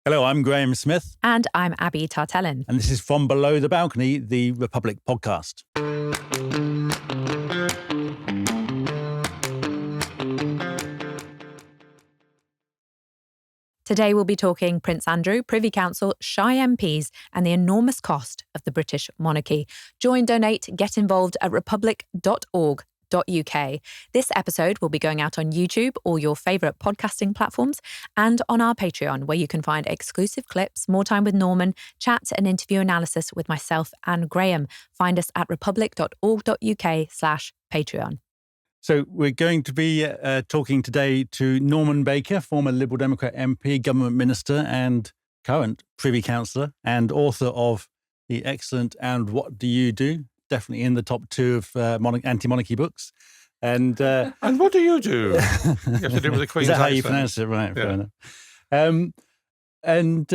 Hello, I'm Graham Smith. And I'm Abby Tartellin. And this is From Below the Balcony, the Republic podcast. Today we'll be talking Prince Andrew, Privy Council, shy MPs and the enormous cost of the British monarchy. Join, donate, get involved at republic.org.uk. This episode will be going out on YouTube or your favourite podcasting platforms and on our Patreon, where you can find exclusive clips, more time with Norman, chat and interview analysis with myself and Graham. Find us at republic.org.uk/Patreon. So we're going to be talking today to Norman Baker, former Liberal Democrat MP, government minister and current Privy Councillor and author of the excellent And What Do You Do? Definitely in the top two of anti-monarchy books. And what do you do? You have to do with the Queen's Is that how you accent. pronounce it? Right, Yeah. fair enough. And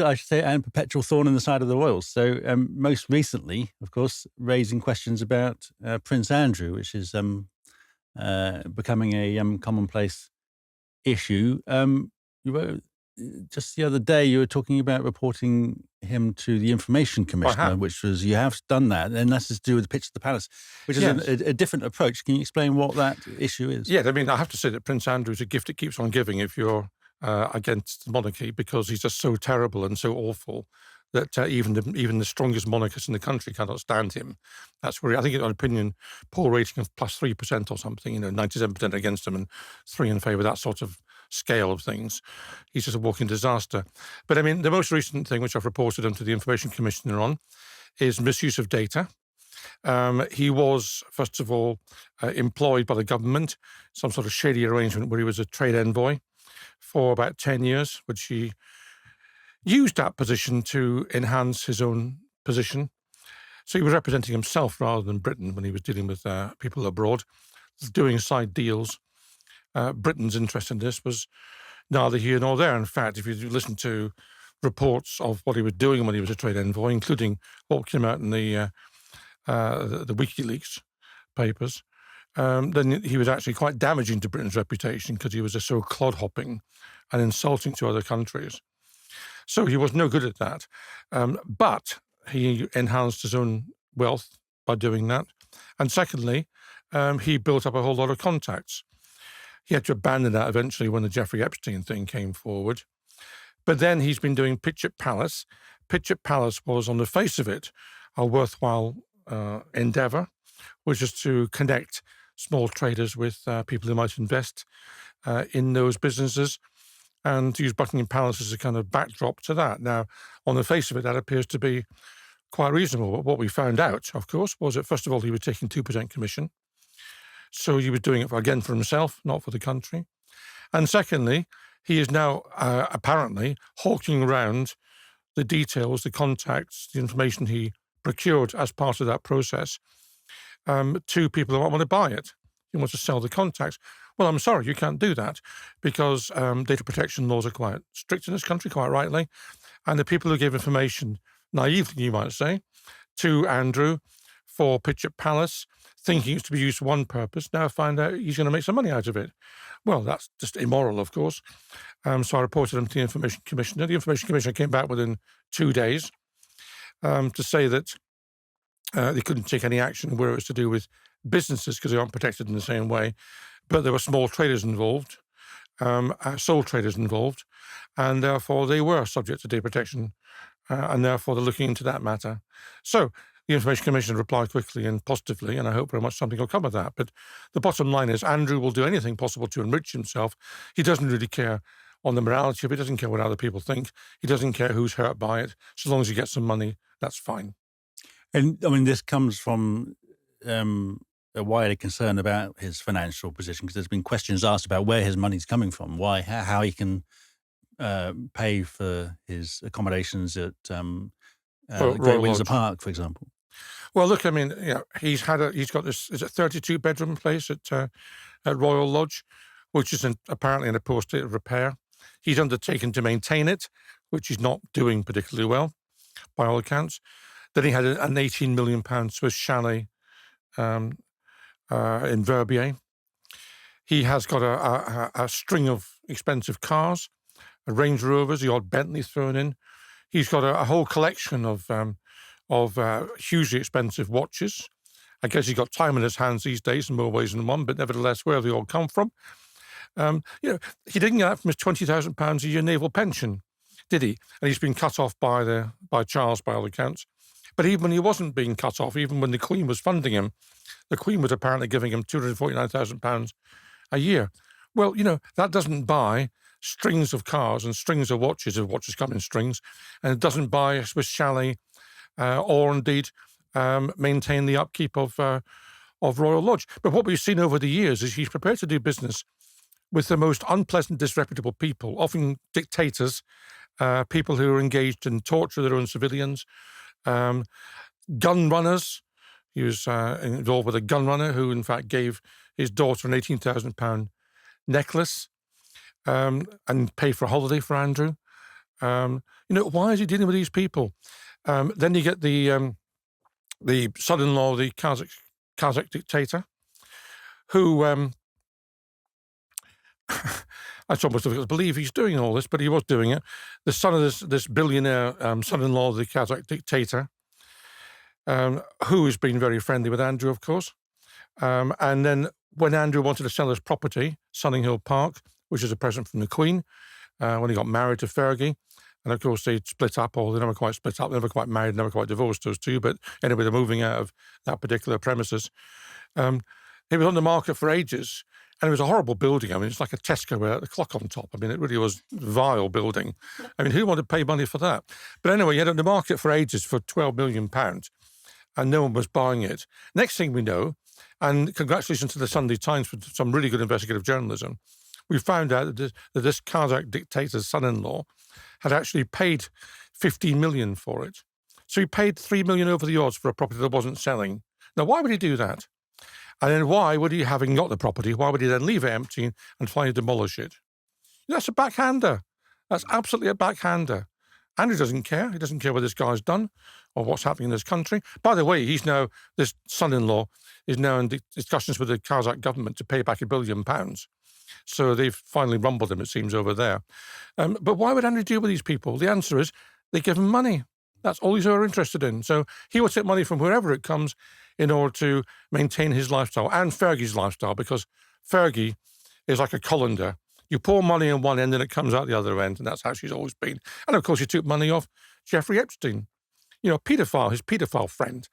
I should say, and perpetual thorn in the side of the royals. So most recently, of course, raising questions about Prince Andrew, which is becoming a commonplace issue. You wrote, just the other day, you were talking about reporting him to the Information Commissioner, which was, you have done that, and that's to do with the pitch of the palace, which is a different approach. Can you explain what that issue is? Yeah, I mean, I have to say that Prince Andrew is a gift that keeps on giving if you're against the monarchy, because he's just so terrible and so awful that even the strongest monarchists in the country cannot stand him. That's where I think, on opinion poll rating of plus 3% or something, 97% against him and 3 in favour, that sort of scale of things. He's just a walking disaster. But I mean, the most recent thing, which I've reported onto the Information Commissioner on, is misuse of data. He was, first of all, employed by the government, some sort of shady arrangement where he was a trade envoy for about 10 years, which he used that position to enhance his own position. So he was representing himself rather than Britain when he was dealing with people abroad, doing side deals. Britain's interest in this was neither here nor there. In fact, if you listen to reports of what he was doing when he was a trade envoy, including what came out in the WikiLeaks papers, then he was actually quite damaging to Britain's reputation because he was so clod-hopping and insulting to other countries. So he was no good at that. But he enhanced his own wealth by doing that. And secondly, he built up a whole lot of contacts. He had to abandon that eventually when the Jeffrey Epstein thing came forward. But then he's been doing Pitch at Palace. Pitch at Palace was, on the face of it, a worthwhile endeavour, which is to connect small traders with people who might invest in those businesses, and to use Buckingham Palace as a kind of backdrop to that. Now, on the face of it, that appears to be quite reasonable. But what we found out, of course, was that, first of all, he was taking 2% commission. So he was doing it, again, for himself, not for the country. And secondly, he is now apparently hawking around the details, the contacts, the information he procured as part of that process to people who want to buy it. He wants to sell the contacts. Well, I'm sorry, you can't do that because data protection laws are quite strict in this country, quite rightly. And the people who give information, naively you might say, to Andrew for Pitch at Palace, thinking it's to be used for one purpose, now find out he's going to make some money out of it. Well, that's just immoral, of course. So I reported him to the Information Commissioner. The Information Commissioner came back within 2 days to say that they couldn't take any action where it was to do with businesses because they aren't protected in the same way. But there were small traders involved, sole traders involved, and therefore they were subject to data protection, and therefore they're looking into that matter. So the Information Commissioner replied quickly and positively, and I hope very much something will come of that. But the bottom line is Andrew will do anything possible to enrich himself. He doesn't really care on the morality of it. He doesn't care what other people think. He doesn't care who's hurt by it. So long as he gets some money, that's fine. And I mean, this comes from a wider concern about his financial position, because there's been questions asked about where his money's coming from, how he can pay for his accommodations at Great Windsor Park, for example. Well, look, I mean, he's got this, is it 32-bedroom place at Royal Lodge, which is apparently in a poor state of repair. He's undertaken to maintain it, which he's not doing particularly well, by all accounts. Then he had an £18 million Swiss chalet in Verbier. He has got a string of expensive cars, Range Rovers, the odd Bentley thrown in. He's got a whole collection of hugely expensive watches. I guess he's got time in his hands these days in more ways than one, but nevertheless, where have they all come from? He didn't get that from his £20,000 a year naval pension, did he? And he's been cut off by Charles, by all accounts. But even when he wasn't being cut off, even when the Queen was funding him, the Queen was apparently giving him £249,000 a year. Well, that doesn't buy strings of cars and strings of watches if watches come in strings, and it doesn't buy a Swiss chalet or indeed maintain the upkeep of Royal Lodge. But what we've seen over the years is he's prepared to do business with the most unpleasant, disreputable people, often dictators, people who are engaged in torture of their own civilians, gun runners. He was involved with a gun runner who, in fact, gave his daughter an £18,000 necklace and paid for a holiday for Andrew. Why is he dealing with these people? Then you get the son-in-law of the Kazakh dictator, who it's almost difficult to believe he's doing all this, but he was doing it. The son of this billionaire son-in-law of the Kazakh dictator, who has been very friendly with Andrew, of course. And then when Andrew wanted to sell his property, Sunninghill Park, which is a present from the Queen, when he got married to Fergie, and of course they'd split up, or they never quite split up, they never quite married, never quite divorced, those two, but anyway, they're moving out of that particular premises. He was on the market for ages, and it was a horrible building. I mean, it's like a Tesco without the clock on top. I mean, it really was a vile building. I mean, who wanted to pay money for that? But anyway, he had it on the market for ages for £12 million, and no one was buying it. Next thing we know, and congratulations to the Sunday Times for some really good investigative journalism, we found out that this Kazakh dictator's son-in-law had actually paid $15 million for it. So he paid $3 million over the odds for a property that wasn't selling. Now, why would he do that? And then why would he, having got the property, why would he then leave it empty and finally demolish it? That's a backhander. That's absolutely a backhander. Andrew doesn't care. He doesn't care what this guy's done or what's happening in this country. By the way, this son-in-law is now in discussions with the Kazakh government to pay back £1 billion. So they've finally rumbled him, it seems, over there. But why would Andrew deal with these people? The answer is they give him money. That's all he's ever interested in. So he will take money from wherever it comes in order to maintain his lifestyle and Fergie's lifestyle, because Fergie is like a colander. You pour money in one end and it comes out the other end, and that's how she's always been. And of course, he took money off Jeffrey Epstein, his paedophile friend.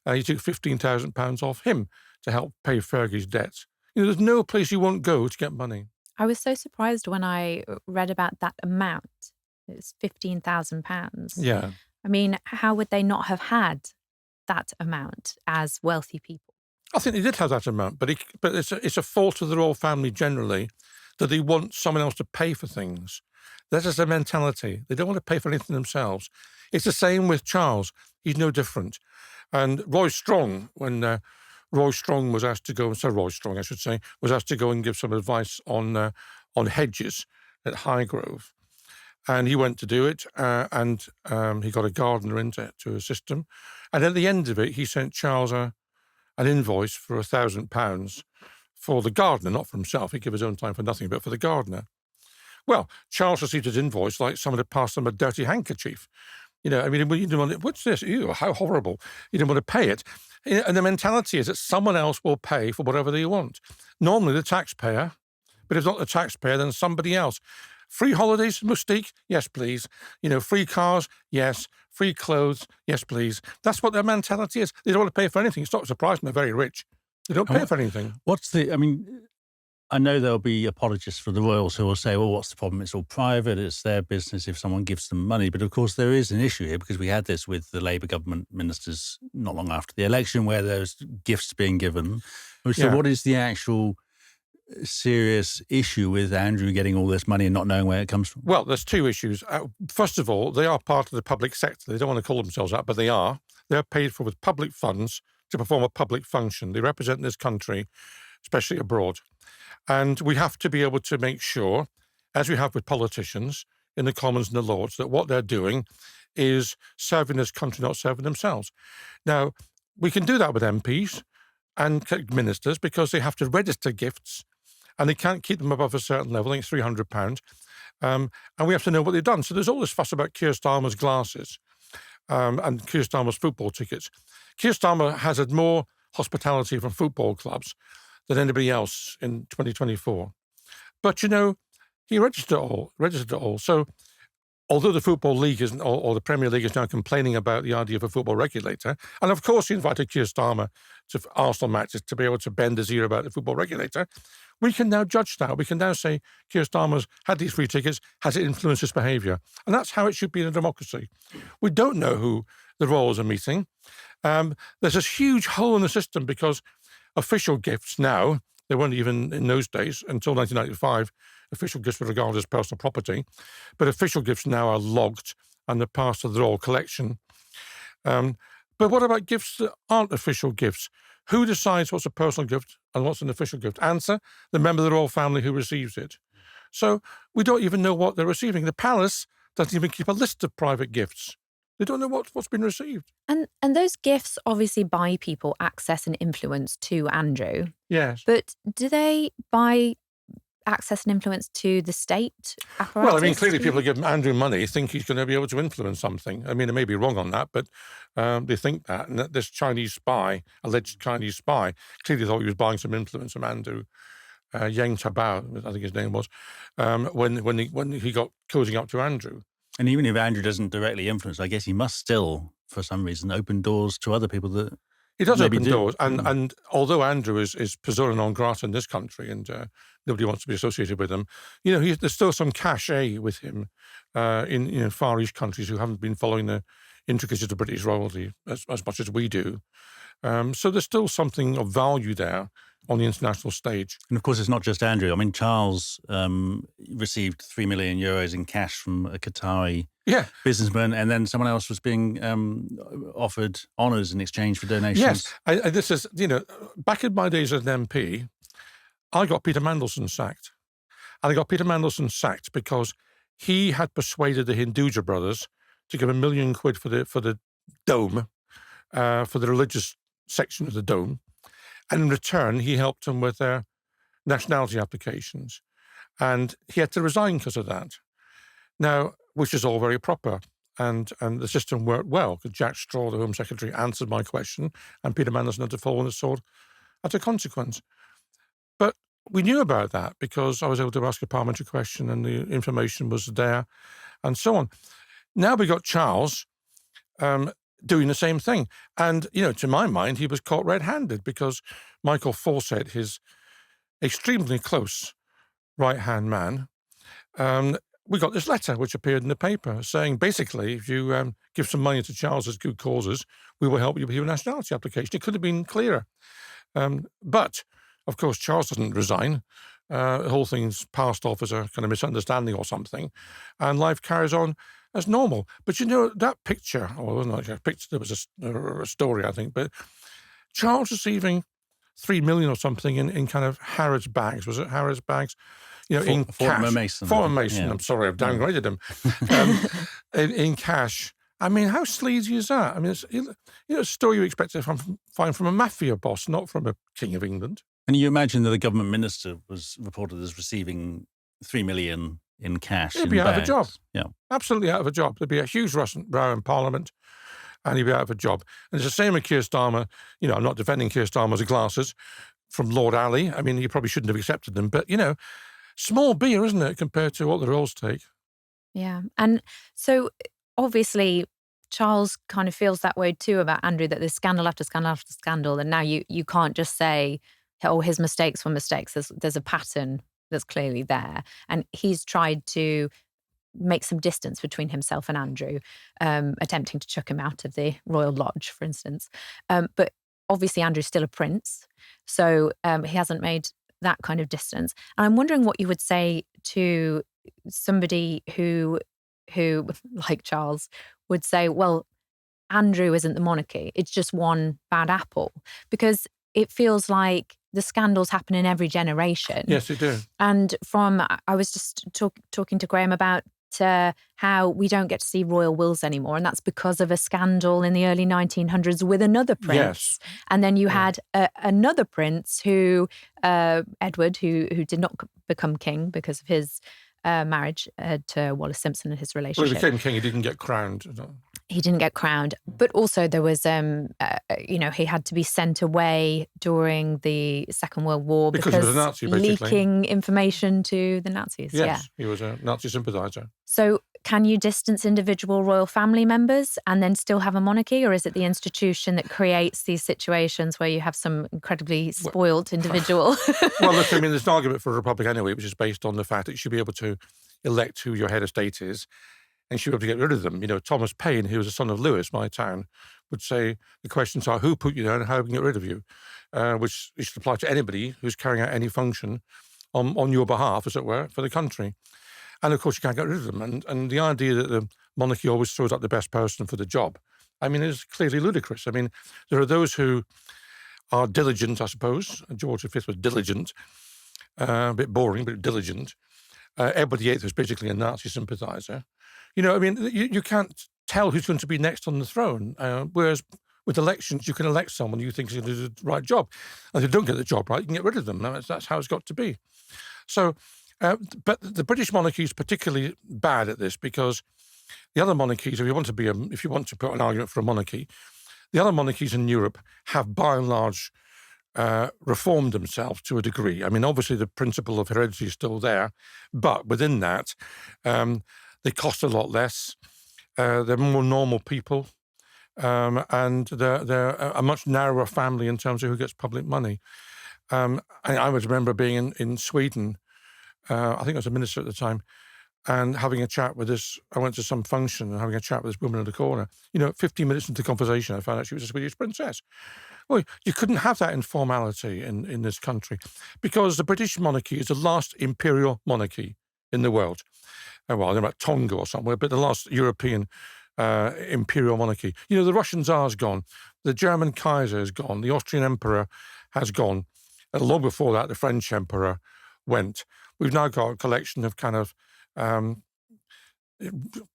He took £15,000 off him to help pay Fergie's debts. There's no place you won't go to get money. I was so surprised when I read about that amount. It's £15,000. Yeah. I mean, how would they not have had that amount as wealthy people? I think they did have that amount, but it's a fault of the royal family generally that they want someone else to pay for things. That is their mentality. They don't want to pay for anything themselves. It's the same with Charles. He's no different. And Roy Strong, when Roy Strong was asked to go, was asked to go and give some advice on hedges at Highgrove. And he went to do it, and he got a gardener in to assist him. And at the end of it, he sent Charles an invoice for £1,000 for the gardener, not for himself. He'd give his own time for nothing, but for the gardener. Well, Charles received his invoice like someone had passed him a dirty handkerchief. You didn't want it. What's this? Ew, how horrible. You didn't want to pay it. And the mentality is that someone else will pay for whatever they want. Normally the taxpayer, but if not the taxpayer, then somebody else. Free holidays, Mustique? Yes, please. Free cars? Yes. Free clothes? Yes, please. That's what their mentality is. They don't want to pay for anything. It's not surprising they're very rich. They don't pay for anything. I know there'll be apologists for the royals who will say, well, what's the problem? It's all private. It's their business if someone gives them money. But of course, there is an issue here because we had this with the Labour government ministers not long after the election where there's gifts being given. So what is the actual serious issue with Andrew getting all this money and not knowing where it comes from? Well, there's two issues. First of all, they are part of the public sector. They don't want to call themselves that, but they are. They're paid for with public funds to perform a public function. They represent this country, especially abroad. And we have to be able to make sure, as we have with politicians in the Commons and the Lords, that what they're doing is serving this country, not serving themselves. Now, we can do that with MPs and ministers because they have to register gifts and they can't keep them above a certain level. I think it's £300. And we have to know what they've done. So there's all this fuss about Keir Starmer's glasses and Keir Starmer's football tickets. Keir Starmer has had more hospitality from football clubs than anybody else in 2024. But, he registered it all. So although the Football League or the Premier League is now complaining about the idea of a football regulator, and of course he invited Keir Starmer to Arsenal matches to be able to bend his ear about the football regulator, we can now judge that. We can now say Keir Starmer's had these free tickets, has it influenced his behaviour? And that's how it should be in a democracy. We don't know who the royals are meeting. There's this huge hole in the system because official gifts now, they weren't even in those days, until 1995, official gifts were regarded as personal property, but official gifts now are logged and they're passed to the royal collection. But what about gifts that aren't official gifts? Who decides what's a personal gift and what's an official gift? Answer, the member of the royal family who receives it. So we don't even know what they're receiving. The palace doesn't even keep a list of private gifts. They don't know what's been received. And those gifts obviously buy people access and influence to Andrew. Yes. But do they buy access and influence to the state apparatus? Well, clearly people who give Andrew money think he's going to be able to influence something. they may be wrong on that, but they think that. And that this Chinese spy, alleged Chinese spy, clearly thought he was buying some influence from Andrew. Yang Tabao, I think his name was, when he got cozying up to Andrew. And even if Andrew doesn't directly influence, I guess he must still, for some reason, open doors to other people that he does open doors. And although Andrew is persona non grata in this country and nobody wants to be associated with him, there's still some cachet with him in Far East countries who haven't been following the intricacies of British royalty as much as we do. So there's still something of value there on the international stage. And of course, it's not just Andrew. Charles received €3 million in cash from a Qatari businessman, and then someone else was being offered honours in exchange for donations. Yes, this is, back in my days as an MP, I got Peter Mandelson sacked. And I got Peter Mandelson sacked because he had persuaded the Hinduja brothers to give £1 million for the dome, for the religious section of the dome. And in return, he helped them with their nationality applications. And he had to resign because of that. Now, which is all very proper. And the system worked well because Jack Straw, the Home Secretary, answered my question and Peter Mandelson had to fall on the sword as a consequence. But we knew about that because I was able to ask a parliamentary question and the information was there and so on. Now we got Charles doing the same thing. And, to my mind, he was caught red-handed because Michael Fawcett, his extremely close right-hand man, we got this letter which appeared in the paper saying, basically, if you give some money to Charles as good causes, we will help you with your nationality application. It could have been clearer. But, of course, Charles doesn't resign. The whole thing's passed off as a kind of misunderstanding or something, and life carries on as normal. But that picture, or it wasn't like a picture, there was a story, I think, but Charles receiving $3 million or something in kind of Harrods bags. Was it Harrods bags? In cash. Former Mason. Former Mason. Yeah. I'm sorry, I've downgraded him. In cash. How sleazy is that? It's a story you expect to find from a mafia boss, not from a King of England. And you imagine that a government minister was reported as receiving $3 million in cash. He'd be out of a job. Yeah. Absolutely out of a job. There'd be a huge row in Parliament and he'd be out of a job. And it's the same with Keir Starmer. I'm not defending Keir Starmer's glasses from Lord Ali. He probably shouldn't have accepted them. But, small beer, isn't it, compared to what the royals take? Yeah. And so, obviously, Charles kind of feels that way too about Andrew, that there's scandal after scandal after scandal. And now you can't just say, oh, his mistakes were mistakes. There's a pattern that's clearly there. And he's tried to make some distance between himself and Andrew, attempting to chuck him out of the Royal Lodge, for instance. But obviously Andrew's still a prince, so he hasn't made that kind of distance. And I'm wondering what you would say to somebody who, like Charles, would say, well, Andrew isn't the monarchy. It's just one bad apple. Because it feels like the scandals happen in every generation. Yes, they do. And I was just talking to Graham about how we don't get to see royal wills anymore. And that's because of a scandal in the early 1900s with another prince. Yes. And then you had another prince who, Edward, who did not become king because of his marriage to Wallace Simpson and his Well, relationship. he became king. He didn't get crowned. He didn't get crowned, but also there was, he had to be sent away during the Second World War Because he was a Nazi, basically. leaking information to the Nazis. Yes, he was a Nazi sympathiser. So can you distance individual royal family members and then still have a monarchy, or is it the institution that creates these situations where you have some incredibly spoilt individual? Well, look, I mean, there's an argument for a republic anyway, which is based on the fact that you should be able to elect who your head of state is, and you should be able to get rid of them. You know, Thomas Paine, who was a son of Lewis, my town, would say the questions are who put you there and how we can get rid of you, which should apply to anybody who's carrying out any function on your behalf, as it were, for the country. And of course, you can't get rid of them. And the idea that the monarchy always throws out the best person for the job, I mean, is clearly ludicrous. I mean, there are those who are diligent, I suppose. George V was diligent, a bit boring, but diligent. Edward VIII was basically a Nazi sympathiser. You know, I mean, you can't tell who's going to be next on the throne, whereas with elections, you can elect someone you think is going to do the right job. And if they don't get the job right, you can get rid of them. That's how it's got to be. So, but the British monarchy is particularly bad at this because the other monarchies, if you want to put an argument for a monarchy, the other monarchies in Europe have, by and large, reformed themselves to a degree. I mean, obviously, the principle of heredity is still there, but within that, they cost a lot less. They're more normal people, and they're a much narrower family in terms of who gets public money. I would remember being in Sweden. I think I was a minister at the time, and having a chat with this. I went to some function and having a chat with this woman in the corner. You know, 15 minutes into the conversation, I found out she was a Swedish princess. Well, you couldn't have that informality in this country because the British monarchy is the last imperial monarchy in the world. Well, I don't know about Tonga or somewhere, but the last European imperial monarchy. You know, the Russian Tsar's gone, the German Kaiser is gone, the Austrian Emperor has gone. And long before that, the French Emperor went. We've now got a collection of kind of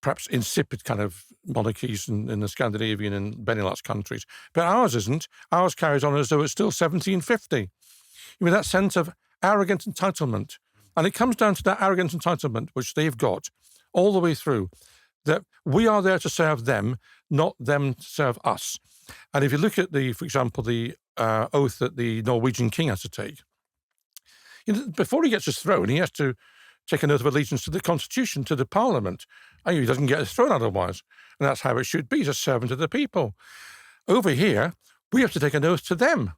perhaps insipid kind of monarchies in the Scandinavian and Benelux countries. But ours isn't. Ours carries on as though it's still 1750. You mean, that sense of arrogant entitlement. And it comes down to that arrogant entitlement, which they've got all the way through, that we are there to serve them, not them to serve us. And if you look at for example, the oath that the Norwegian king has to take, you know, before he gets his throne, he has to take an oath of allegiance to the constitution, to the parliament. And he doesn't get his throne otherwise. And that's how it should be. He's a servant of the people. Over here, we have to take an oath to them.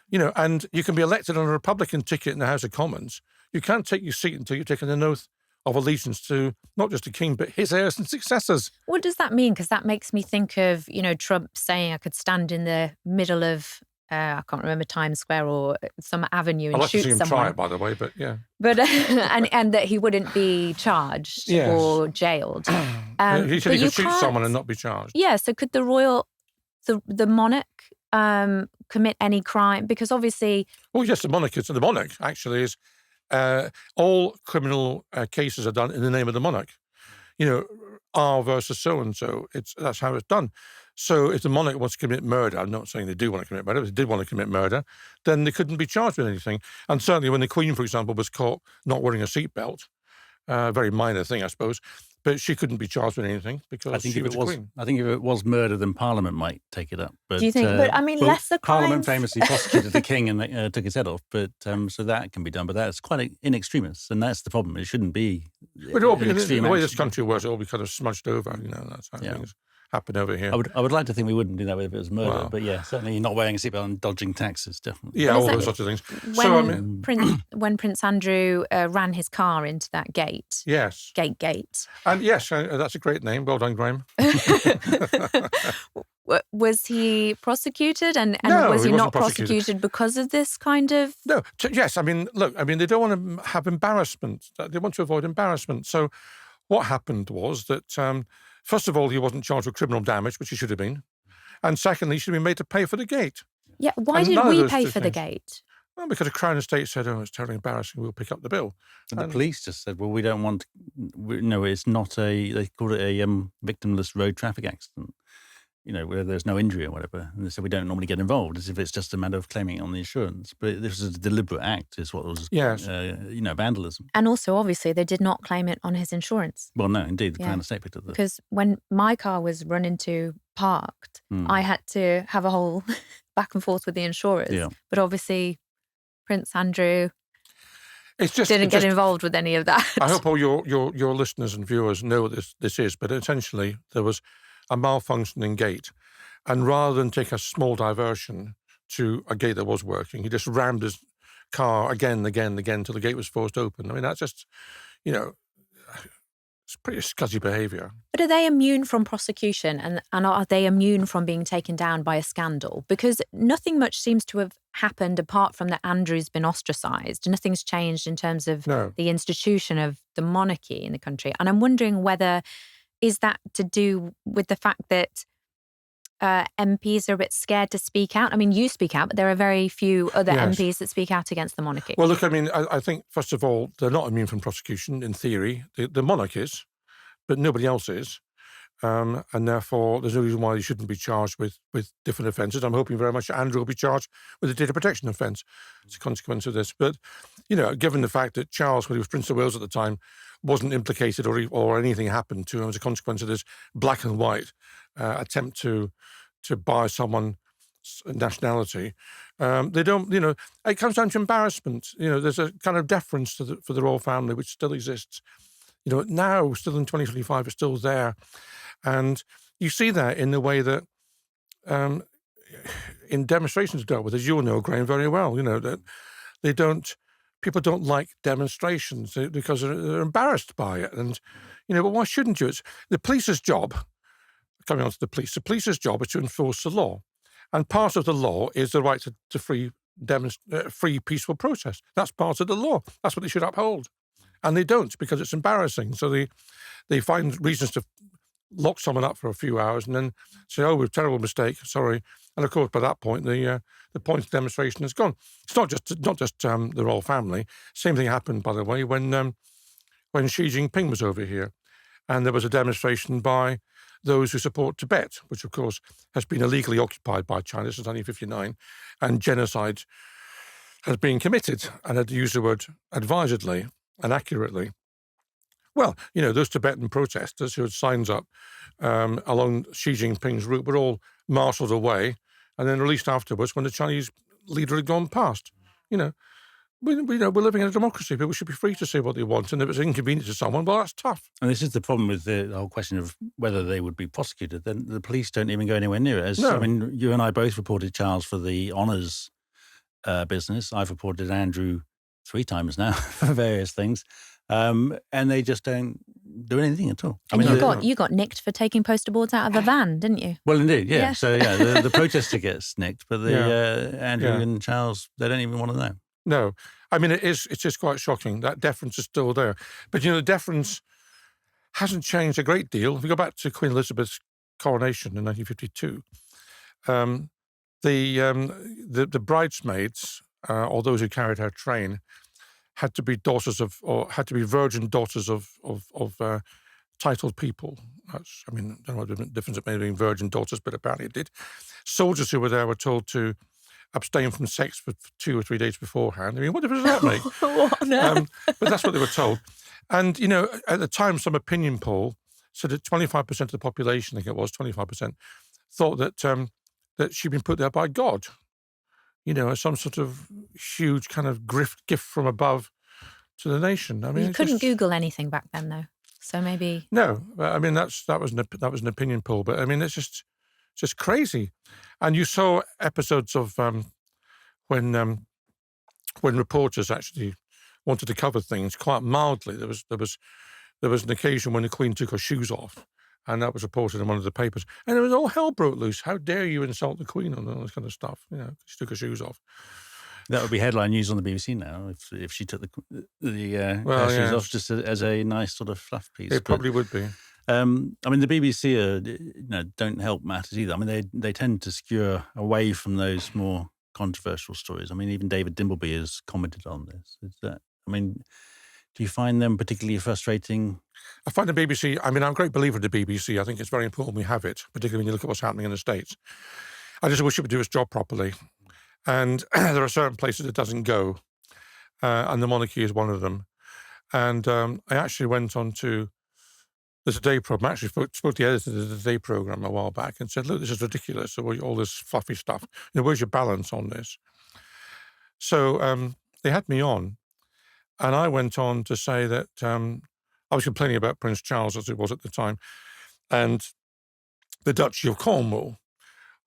You know, and you can be elected on a Republican ticket in the House of Commons. You can't take your seat until you've taken an oath of allegiance to not just the king, but his heirs and successors. What does that mean? Because that makes me think of, you know, Trump saying I could stand in the middle of, I can't remember, Times Square or some avenue and I'd like shoot to see him someone. try it, by the way, but yeah. But and that he wouldn't be charged or jailed. He said he could shoot someone and not be charged. Yeah, so could the monarch commit any crime? Because obviously... Well, yes, the monarch actually is... all criminal cases are done in the name of the monarch. You know, R versus so-and-so. That's how it's done. So if the monarch wants to commit murder, I'm not saying they do want to commit murder, but if they did want to commit murder, then they couldn't be charged with anything. And certainly when the Queen, for example, was caught not wearing a seatbelt, a very minor thing, I suppose, but she couldn't be charged with anything because she was the Queen. I think if it was murder, then Parliament might take it up. But, do you think? But I mean, lesser crimes. Parliament famously prosecuted the king and took his head off. But so that can be done. But that's quite in extremis, and that's the problem. It shouldn't be. But all the way this country works, it'll be kind of smudged over. You know, that's how things happen over here. I would like to think we wouldn't do that if it was murder. But yeah, certainly not wearing a seatbelt and dodging taxes, definitely. Yeah, all those sorts of things. When Prince Andrew ran his car into that gate. Yes. Gate. And yes, that's a great name. Well done, Graham. Was he prosecuted? And no, was he not prosecuted because of this kind of... No, yes. I mean, look, they don't want to have embarrassment. They want to avoid embarrassment. So what happened was that, first of all, he wasn't charged with criminal damage, which he should have been. And secondly, he should have been made to pay for the gate. Yeah, why did we pay for the gate? Well, because the Crown Estate said, it's terribly embarrassing, we'll pick up the bill. And the police just said, well, we don't want... No, it's not they called it a victimless road traffic accident. where there's no injury or whatever. And they said, we don't normally get involved, as if it's just a matter of claiming it on the insurance. But this was a deliberate act, is what was, Yes. vandalism. And also, obviously, they did not claim it on his insurance. Well, no, indeed, the Crown Estate picked up the... Because when my car was run into parked, I had to have a whole back and forth with the insurers. Yeah. But obviously, Prince Andrew Didn't get involved with any of that. I hope all your listeners and viewers know what this is, but essentially there was a malfunctioning gate, and rather than take a small diversion to a gate that was working, he just rammed his car again till the gate was forced open. I mean, that's just, it's pretty scuzzy behaviour. But are they immune from prosecution, and are they immune from being taken down by a scandal? Because nothing much seems to have happened apart from that Andrew's been ostracised. Nothing's changed in terms of the institution of the monarchy in the country. And I'm wondering whether, is that to do with the fact that MPs are a bit scared to speak out? I mean, you speak out, but there are very few other MPs that speak out against the monarchy. Well, look, I mean, I think, first of all, they're not immune from prosecution, in theory. The monarch is, but nobody else is. And therefore, there's no reason why he shouldn't be charged with different offences. I'm hoping very much that Andrew will be charged with a data protection offence as a consequence of this. But, given the fact that Charles, when he was Prince of Wales at the time, wasn't implicated or anything happened to him as a consequence of this black and white attempt to buy someone's nationality, they don't, it comes down to embarrassment. There's a kind of deference for the royal family which still exists. Now, still in 2025, it's still there. And you see that in the way that in demonstrations dealt with, as you'll know, Graham, very well, that people don't like demonstrations because they're embarrassed by it. And, but why shouldn't you? It's the police's job, coming on to the police's job is to enforce the law. And part of the law is the right to free peaceful protest. That's part of the law. That's what they should uphold. And they don't, because it's embarrassing. So they find reasons to lock someone up for a few hours and then say, "Oh, we've terrible mistake, sorry." And of course, by that point, the point of demonstration is gone. It's not just the royal family. Same thing happened, by the way, when Xi Jinping was over here, and there was a demonstration by those who support Tibet, which of course has been illegally occupied by China since 1959, and genocide has been committed. And I'd use the word advisedly and accurately. Well, those Tibetan protesters who had signs up along Xi Jinping's route were all marshalled away and then released afterwards when the Chinese leader had gone past. We're living in a democracy. People should be free to say what they want, and if it's inconvenient to someone, well, that's tough. And this is the problem with the whole question of whether they would be prosecuted. Then the police don't even go anywhere near it. I mean, you and I both reported Charles for the honours business. I've reported Andrew 3 times now for various things. And they just don't do anything at all. And you got nicked for taking poster boards out of a van, didn't you? Well, indeed, yeah. So, the protester gets nicked, but Andrew and Charles, they don't even want to know. No. I mean, it's just quite shocking. That deference is still there. But, the deference hasn't changed a great deal. If we go back to Queen Elizabeth's coronation in 1952, the bridesmaids, or those who carried her train, had to be virgin daughters of titled people. I don't know what the difference it made between virgin daughters, but apparently it did. Soldiers who were there were told to abstain from sex for 2 or 3 days beforehand. I mean, what difference does that make? What on earth? But that's what they were told. And, at the time, some opinion poll said that 25% of the population, I think it was 25%, thought that she'd been put there by God. As some sort of huge kind of gift from above to the nation. I mean, you couldn't Google anything back then, though. So maybe no. I mean, that was an opinion poll, but I mean, it's just crazy. And you saw episodes of when reporters actually wanted to cover things quite mildly. There was an occasion when the Queen took her shoes off. And that was reported in one of the papers. And it was all hell broke loose. How dare you insult the Queen and all this kind of stuff? She took her shoes off. That would be headline news on the BBC now if she took the shoes off just as a nice sort of fluff piece. It probably would be. I mean, the BBC don't help matters either. I mean, they tend to skewer away from those more controversial stories. I mean, even David Dimbleby has commented on this. Do you find them particularly frustrating? I find the BBC, I'm a great believer in the BBC. I think it's very important we have it, particularly when you look at what's happening in the States. I just wish it would do its job properly. And there are certain places it doesn't go, and the monarchy is one of them. And I actually went on to the Today programme. I actually spoke to the editor of the Today programme a while back and said, look, this is ridiculous, all this fluffy stuff. Where's your balance on this? So they had me on, and I went on to say that I was complaining about Prince Charles, as it was at the time, and the Duchy of Cornwall,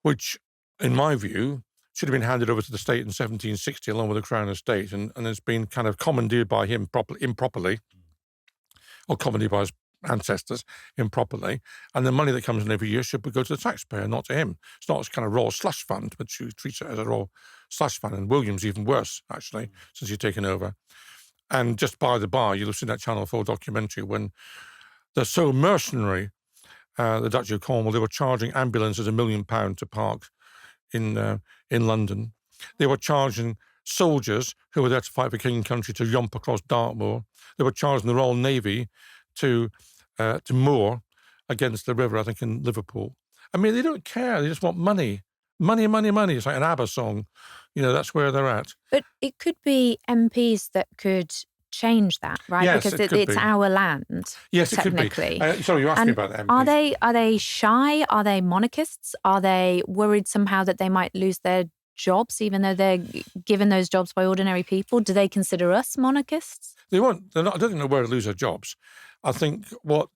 which, in my view, should have been handed over to the state in 1760 along with the Crown Estate, and it's been kind of commandeered by him improperly, or commandeered by his ancestors improperly, and the money that comes in every year should go to the taxpayer, not to him. It's not this kind of royal slush fund, but she treats it as a royal slush fund, and William's even worse, actually, since he's taken over. And just by the by, you'll have seen that Channel 4 documentary when they're so mercenary, the Duchy of Cornwall, they were charging ambulances £1 million to park in London. They were charging soldiers who were there to fight for king and country to yomp across Dartmoor. They were charging the Royal Navy to moor against the river, I think, in Liverpool. I mean, they don't care. They just want money. Money, money, money. It's like an ABBA song. That's where they're at. But it could be MPs that could change that, right? Yes, because it could it's be. our land. Yes, it could be. Technically. Sorry, you asked me about the MPs. Are they shy? Are they monarchists? Are they worried somehow that they might lose their jobs, even though they're given those jobs by ordinary people? Do they consider us monarchists? They won't. They're not. I don't think they're worried to lose their jobs. I think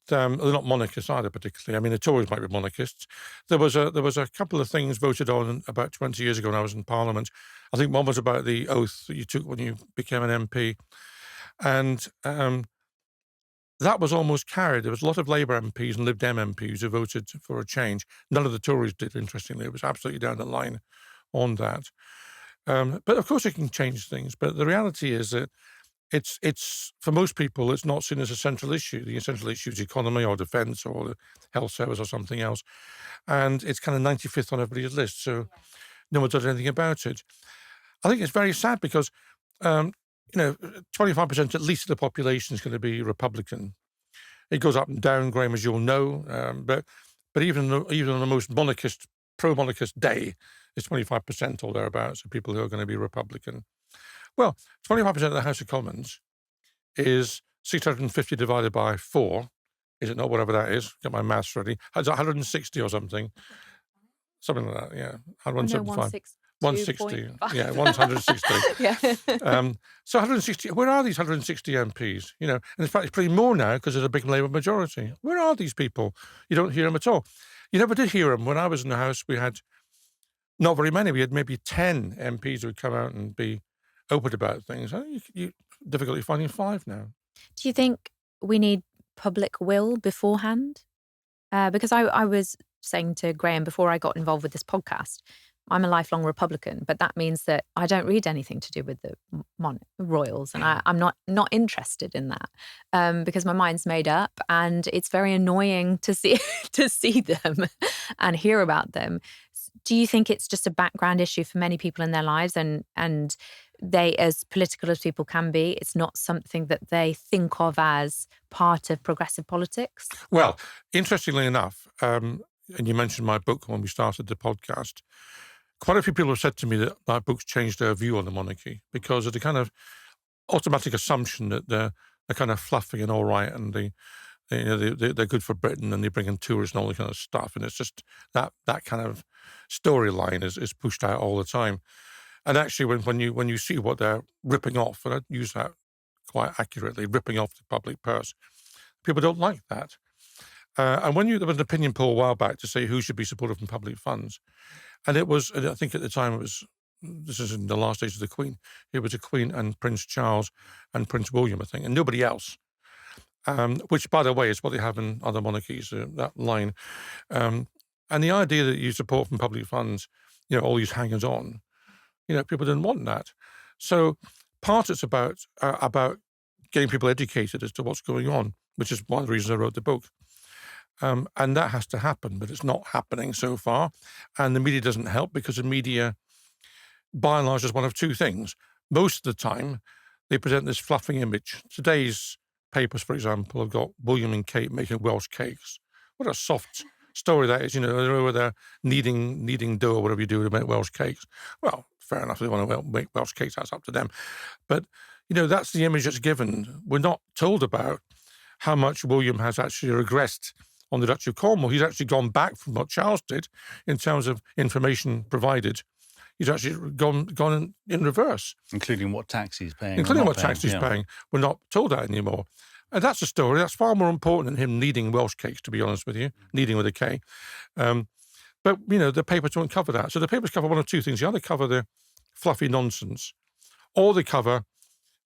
they're not monarchists either, particularly. I mean, the Tories might be monarchists. There was a couple of things voted on about 20 years ago when I was in Parliament. I think one was about the oath that you took when you became an MP, and that was almost carried. There was a lot of Labour MPs and Lib Dem MPs who voted for a change. None of the Tories did, interestingly. It was absolutely down the line on that. But of course it can change things. But the reality is that it's for most people, it's not seen as a central issue. The essential issue is economy or defence or the health service or something else. And it's kind of 95th on everybody's list. So no one does anything about it. I think it's very sad because 25% at least of the population is going to be Republican. It goes up and down, Graham, as you'll know. But even on the most pro-monarchist day, it's 25% or thereabouts of people who are going to be Republican. Well, 25% of the House of Commons is 650 divided by 4. Is it not? Whatever that is. Get my maths ready. It's 160 or something. Something like that, yeah. 175. 160. Yeah, 160. Yeah. So 160, where are these 160 MPs? And in fact, it's pretty more now because there's a big Labour majority. Where are these people? You don't hear them at all. You never did hear them. When I was in the House, we had not very many. We had maybe 10 MPs who would come out and be open about things. I think you difficulty finding 5 now. Do you think we need public will beforehand? Because I was saying to Graham before I got involved with this podcast, I'm a lifelong Republican, but that means that I don't read anything to do with the royals, and I'm not interested in that because my mind's made up, and it's very annoying to see them and hear about them. Do you think it's just a background issue for many people in their lives, and they, as political as people can be, it's not something that they think of as part of progressive politics? Well, interestingly enough, and you mentioned my book when we started the podcast, quite a few people have said to me that my book's changed their view on the monarchy because of the kind of automatic assumption that they're kind of fluffy and all right, and they're good for Britain, and they bring in tourists and all that kind of stuff. And it's just that kind of storyline is pushed out all the time. And actually, when you see what they're ripping off, and I use that quite accurately, ripping off the public purse, people don't like that. And there was an opinion poll a while back to say who should be supported from public funds. And I think at the time this is in the last days of the Queen, it was the Queen and Prince Charles and Prince William, I think, and nobody else. Which, by the way, is what they have in other monarchies, that line. And the idea that you support from public funds, all these hangers-on, people didn't want that. So part it's about getting people educated as to what's going on, which is one of the reasons I wrote the book. And that has to happen, but it's not happening so far. And the media doesn't help because the media, by and large, is one of two things. Most of the time, they present this fluffy image. Today's papers, for example, have got William and Kate making Welsh cakes. What a soft story that is. They're over there kneading dough or whatever you do to make Welsh cakes. Well, fair enough. If they want to make Welsh cakes, that's up to them. But, that's the image that's given. We're not told about how much William has actually regressed on the Duchy of Cornwall. He's actually gone back from what Charles did in terms of information provided. He's actually gone in reverse. Including what tax he's paying. Including what tax he's paying. We're not told that anymore. And that's a story. That's far more important than him kneading Welsh cakes, to be honest with you, kneading with a K. But, the papers don't cover that. So the papers cover one of two things. They either cover the fluffy nonsense, or they cover,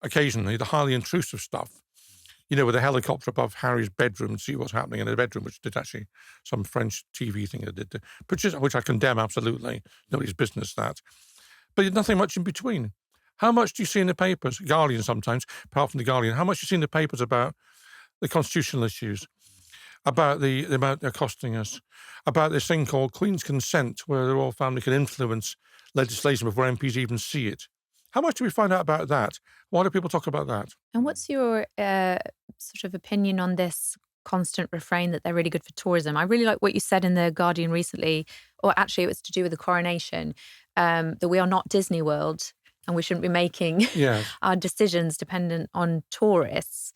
occasionally, the highly intrusive stuff. With a helicopter above Harry's bedroom, see what's happening in the bedroom, which did actually some French TV thing that did, which I condemn absolutely. Nobody's business that. But nothing much in between. How much do you see in the papers? Guardian sometimes, apart from the Guardian. How much do you see in the papers about the constitutional issues, about the amount they're costing us, about this thing called Queen's Consent, where the royal family can influence legislation before MPs even see it? How much do we find out about that? Why do people talk about that? And what's your sort of opinion on this constant refrain that they're really good for tourism? I really like what you said in The Guardian recently, or actually it was to do with the coronation, that we are not Disney World and we shouldn't be making our decisions dependent on tourists.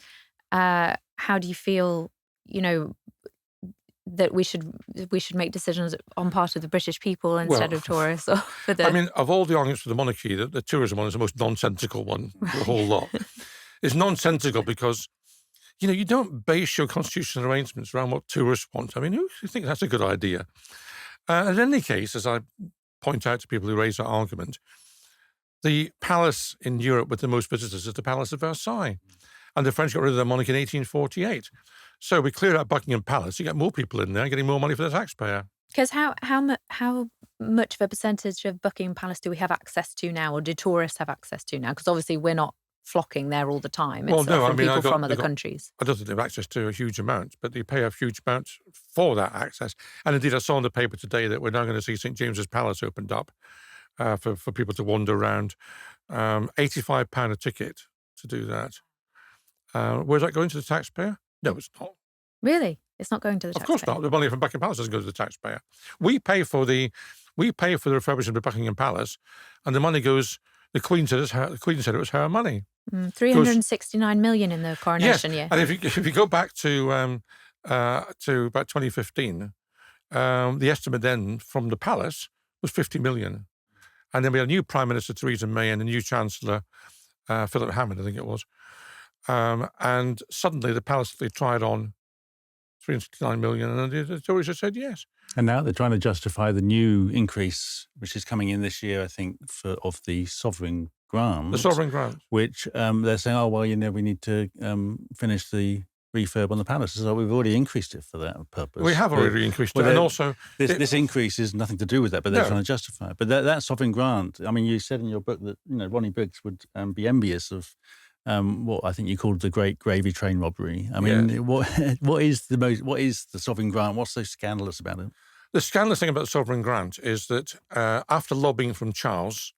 How do you feel, that we should make decisions on part of the British people instead of tourists? Or for the... I mean, of all the arguments for the monarchy, the tourism one is the most nonsensical one, the whole lot. It's nonsensical because, you don't base your constitutional arrangements around what tourists want. I mean, who thinks that's a good idea? In any case, as I point out to people who raise that argument, the palace in Europe with the most visitors is the Palace of Versailles. And the French got rid of their monarchy in 1848. So we cleared out Buckingham Palace, you get more people in there, getting more money for the taxpayer. Because how much of a percentage of Buckingham Palace do we have access to now, or do tourists have access to now? Because obviously we're not flocking there all the time. It's people from other countries. I don't think they have access to a huge amount, but they pay a huge amount for that access. And indeed, I saw in the paper today that we're now going to see St. James's Palace opened up for people to wander around. £85 a ticket to do that. Where's that going to the taxpayer? No, it's not. Really? It's not going to the taxpayer? Of course not. The money from Buckingham Palace doesn't go to the taxpayer. We pay for the refurbishment of Buckingham Palace, and the money goes. The Queen said it was her money. 369 million in the coronation year. And if you go back to about 2015, the estimate then from the palace was 50 million, and then we had a new Prime Minister Theresa May and a new Chancellor Philip Hammond, I think it was. And suddenly the palace, they tried on 369 million, and the Tories just said yes. And now they're trying to justify the new increase, which is coming in this year, I think, of the sovereign grant. The sovereign grant. Which they're saying, oh, well, we need to finish the refurb on the palace. So we've already increased it for that purpose. We have already increased it. And also... This increase is nothing to do with that, but they're trying to justify it. But that sovereign grant, I mean, you said in your book that, Ronnie Briggs would be envious of what I think you called the Great Gravy Train robbery. I mean, what is the sovereign grant? What's so scandalous about it? The scandalous thing about the sovereign grant is that after lobbying from Charles,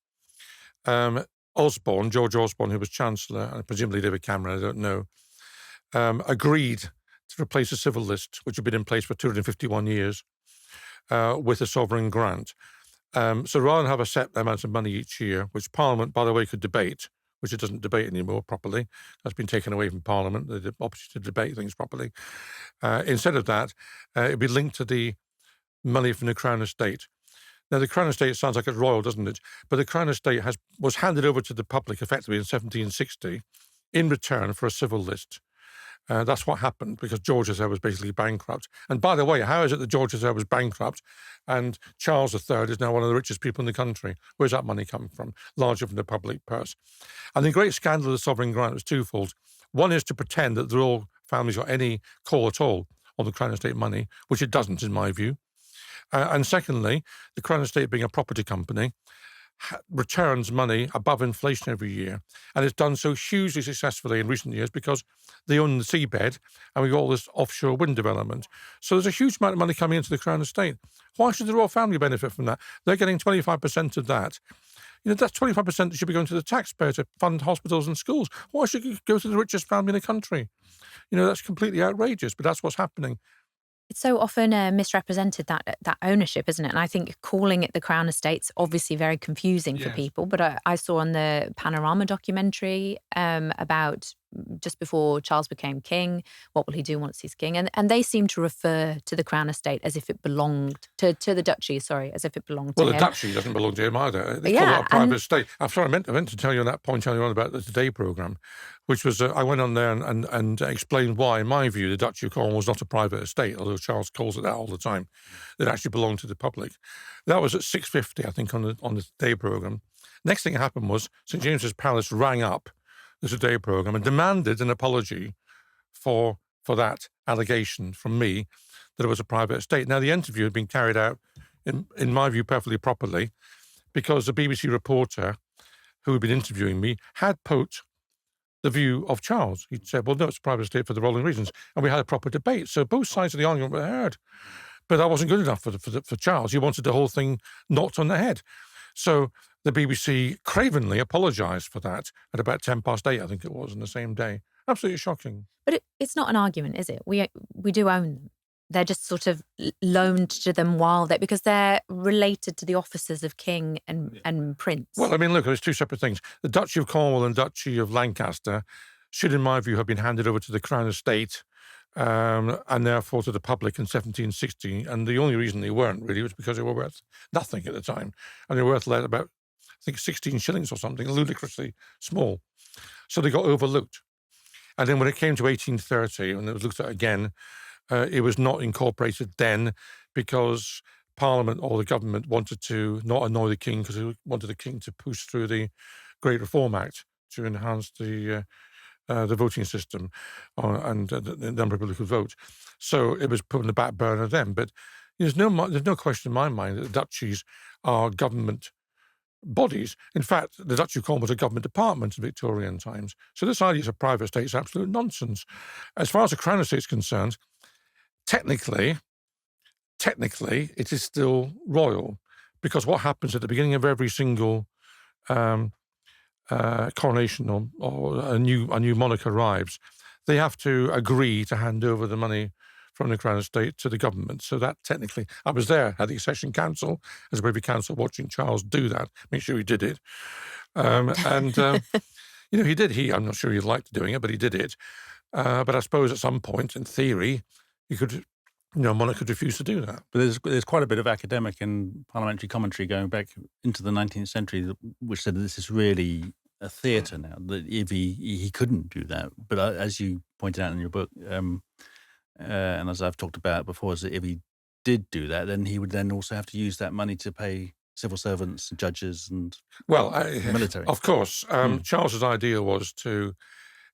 George Osborne, who was Chancellor, and presumably David Cameron, I don't know, agreed to replace a civil list, which had been in place for 251 years, with a sovereign grant. So rather than have a set amount of money each year, which Parliament, by the way, could debate, which it doesn't debate anymore properly. That's been taken away from Parliament, the opportunity to debate things properly. Instead of that, it'd be linked to the money from the Crown Estate. Now, the Crown Estate sounds like it's royal, doesn't it? But the Crown Estate was handed over to the public effectively in 1760 in return for a civil list. That's what happened because George III was basically bankrupt. And by the way, how is it that George III was bankrupt and Charles III is now one of the richest people in the country? Where's that money come from? Largely from the public purse. And the great scandal of the sovereign grant was twofold. One is to pretend that the royal family's got any call at all on the Crown Estate money, which it doesn't, in my view. And secondly, the Crown Estate being a property company, returns money above inflation every year. And it's done so hugely successfully in recent years because they own the seabed and we've got all this offshore wind development. So there's a huge amount of money coming into the Crown Estate. Why should the royal family benefit from that? They're getting 25% of that. That's 25% that should be going to the taxpayer to fund hospitals and schools. Why should it go to the richest family in the country? That's completely outrageous, but that's what's happening. It's so often misrepresented, that ownership, isn't it? And I think calling it the Crown Estate's obviously very confusing for Yes. people. But I saw on the Panorama documentary about just before Charles became king, what will he do once he's king? And they seem to refer to the Crown Estate as if it belonged to the duchy, as if it belonged to him. Well, the duchy doesn't belong to him either. They call Yeah, it a private estate. I'm sorry, I meant to tell you on that point earlier on about the Today programme, which was, I went on there and explained why, in my view, the Duchy of Cornwall was not a private estate, although Charles calls it that all the time. It actually belonged to the public. That was at 6:50, I think, on the Today programme. Next thing that happened was St James's Palace rang up the Today programme and demanded an apology for that allegation from me that it was a private estate. Now, the interview had been carried out, in my view, perfectly properly, because the BBC reporter who had been interviewing me had put the view of Charles. He'd said, well, no, it's a private estate for the following reasons. And we had a proper debate. So both sides of the argument were heard. But that wasn't good enough for Charles. He wanted the whole thing knocked on the head. So the BBC cravenly apologised for that at about 8:10, I think it was, on the same day. Absolutely shocking. But it's not an argument, is it? We do own them. They're just sort of loaned to them because they're related to the offices of king and prince. Well, I mean, look, there's two separate things. The Duchy of Cornwall and Duchy of Lancaster should, in my view, have been handed over to the Crown Estate and therefore to the public in 1760. And the only reason they weren't really was because they were worth nothing at the time. And they were worth about, I think, 16 shillings or something, ludicrously small. So they got overlooked. And then when it came to 1830, and it was looked at again, it was not incorporated then because Parliament or the government wanted to not annoy the king because they wanted the king to push through the Great Reform Act to enhance the voting system and the number of people who could vote. So it was put on the back burner then. But there's no question in my mind that the duchies are government bodies. In fact, the Duchy of Cornwall was a government department in Victorian times. So this idea of private estate is absolute nonsense. As far as the Crown Estate is concerned, technically, it is still royal, because what happens at the beginning of every single coronation or a new monarch arrives, they have to agree to hand over the money from the Crown Estate to the government. So that technically, I was there at the Accession Council as a Privy Council watching Charles do that, make sure he did it. He did. I'm not sure he liked doing it, but he did it. But I suppose at some point, in theory, you could, monarch could refuse to do that. But there's quite a bit of academic and parliamentary commentary going back into the 19th century, which said that this is really a theatre now, that if he couldn't do that. But as you pointed out in your book, and as I've talked about before, is that if he did do that, then he would then also have to use that money to pay civil servants, judges, and military. Of course, Charles's idea was to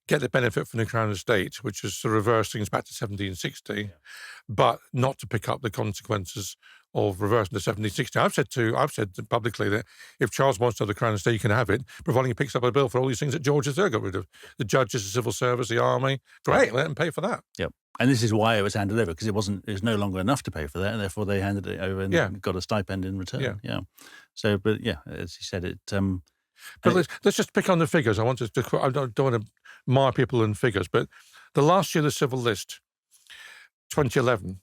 get the benefit from the Crown Estate, which is to reverse things back to 1760, but not to pick up the consequences of reversing to 1760. I've said publicly that if Charles wants to have the Crown Estate, he can have it, providing he picks up a bill for all these things that George III got rid of. The judges, the civil service, the army. Great, let him pay for that. Yep. And this is why it was handed over, because it was no longer enough to pay for that, and therefore they handed it over and got a stipend in return. Yeah. So, but yeah, as you said, it. But let's just pick on the figures. I don't want to mar people in figures, but the last year of the civil list, 2011,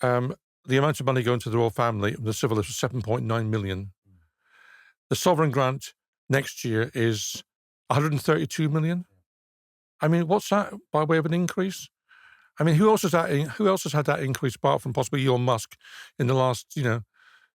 the amount of money going to the royal family, the civil list was 7.9 million. The sovereign grant next year is 132 million. I mean, what's that by way of an increase? I mean, who else has had that increase apart from possibly Elon Musk in the last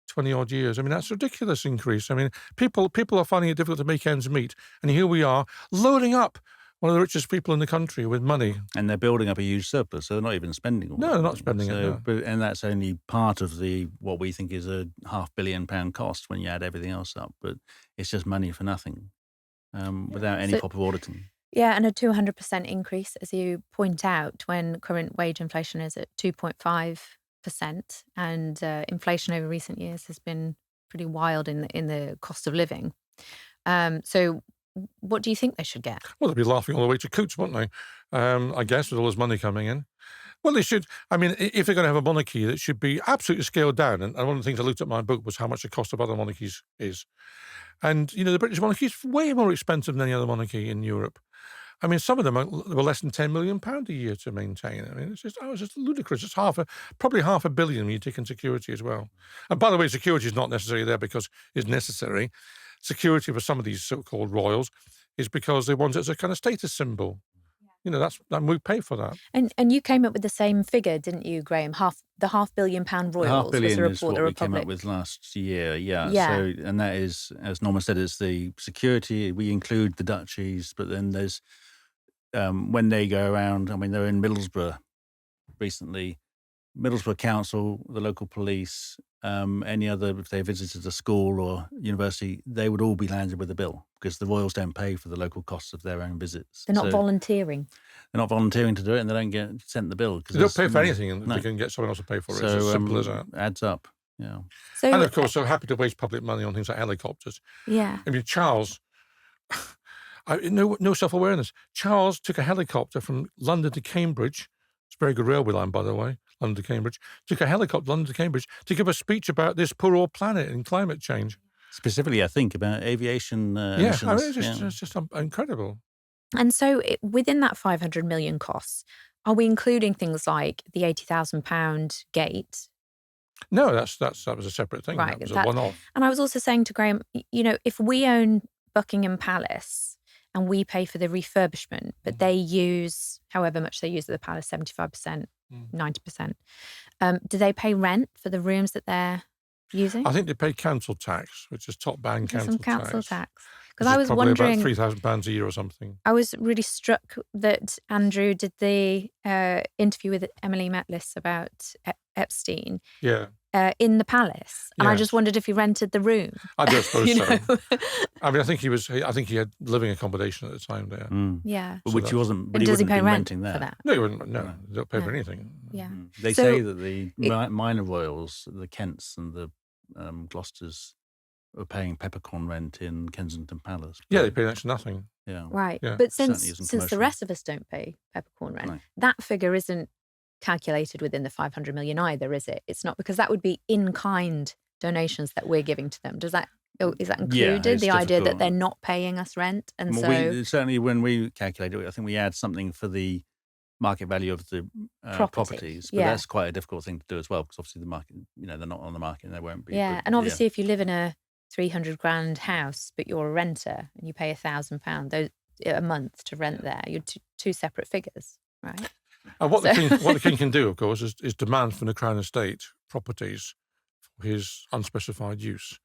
20 odd years? I mean, that's a ridiculous increase. I mean, people are finding it difficult to make ends meet, and here we are loading up one of the richest people in the country with money, and they're building up a huge surplus, so they're not even spending all. No, they're not spending it. No. And that's only part of what we think is a £500 million cost when you add everything else up. But it's just money for nothing, without any proper auditing. Yeah, and a 200% increase, as you point out, when current wage inflation is at 2.5%, and inflation over recent years has been pretty wild in the cost of living. So what do you think they should get? Well, they'd be laughing all the way to Coots, wouldn't they? I guess, with all this money coming in. Well, they should. I mean, if they're going to have a monarchy, it should be absolutely scaled down. And one of the things I looked at in my book was how much the cost of other monarchies is. And, the British monarchy is way more expensive than any other monarchy in Europe. I mean, some of them were less than £10 million a year to maintain. I mean, it's just ludicrous. It's probably £500 million when you take in security as well. And by the way, security is not necessarily there because it's necessary. Security for some of these so-called royals is because they want it as a kind of status symbol. And we pay for that. And you came up with the same figure, didn't you, Graham? The £500 million royals was £500 the million is report what the we came Republic. up with last year. Yeah. Yeah. So, and that is, as Norman said, it's the security. We include the duchies, but then there's when they go around. I mean, they're in Middlesbrough recently. Middlesbrough Council, the local police, any other, if they visited a school or university, they would all be landed with a bill because the royals don't pay for the local costs of their own visits. They're not volunteering. They're not volunteering to do it, and they don't get sent the bill. They don't pay for anything, and they can get someone else to pay for it. So, it's as simple as that. Adds up, yeah. So, and of course, so happy to waste public money on things like helicopters. Yeah. I mean, Charles, no self-awareness. Charles took a helicopter from London to Cambridge. It's a very good railway line, by the way, London to Cambridge. Took a helicopter London to Cambridge to give a speech about this poor old planet and climate change. Specifically, I think, about aviation emissions. I mean, it's just incredible. And so within that 500 million costs, are we including things like the £80,000 gate? No, that was a separate thing. Right, that was a one-off. And I was also saying to Graham, if we own Buckingham Palace and we pay for the refurbishment, but they use however much they use of the palace, 75%, 90%, do they pay rent for the rooms that they're using? I think they pay council tax, which is top band council tax. Because I was probably wondering, about £3,000 a year or something. I was really struck that Andrew did the interview with Emily Metlis about Epstein. Yeah. In the palace, and yes. I just wondered if he rented the room. I don't suppose so. I mean, I think he had living accommodation at the time there. Yeah, but which he wasn't. But does he wouldn't pay be rent renting there for that? No, he wouldn't. No, they don't pay for anything. Yeah, they say that the minor royals, the Kents and the Gloucesters, are paying peppercorn rent in Kensington Palace. Yeah, they pay next to nothing. Yeah, right. Yeah. But since the rest of us don't pay peppercorn rent, that figure isn't calculated within the 500 million either, is it? It's not, because that would be in-kind donations that we're giving to them. Is that included, the idea that they're not paying us rent? And certainly when we calculate it, I think we add something for the market value of the properties, but that's quite a difficult thing to do as well, because obviously the market, they're not on the market and they won't be. Yeah, and obviously if you live in a 300 grand house, but you're a renter and you pay £1,000 a month to rent there, you're two separate figures, right? And what the king can do, of course, is demand from the Crown Estate properties for his unspecified use.